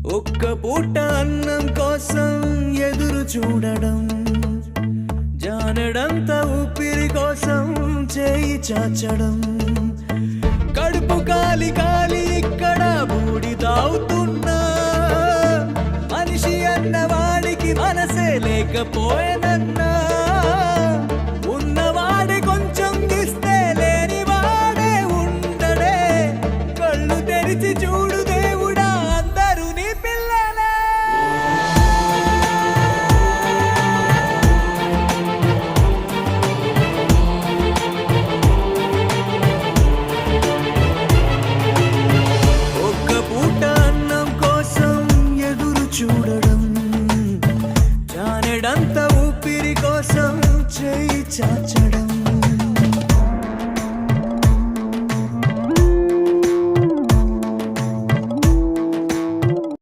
ఒక్క పూట అన్నం కోసం ఎదురు చూడడం, జానడంత ఊపిరి కోసం చేయి చాచడం, కడుపు కాలి కాలి ఇక్కడ బూడి తాగుతున్నా, మనిషి అన్నవాడికి మనసే లేకపోయినా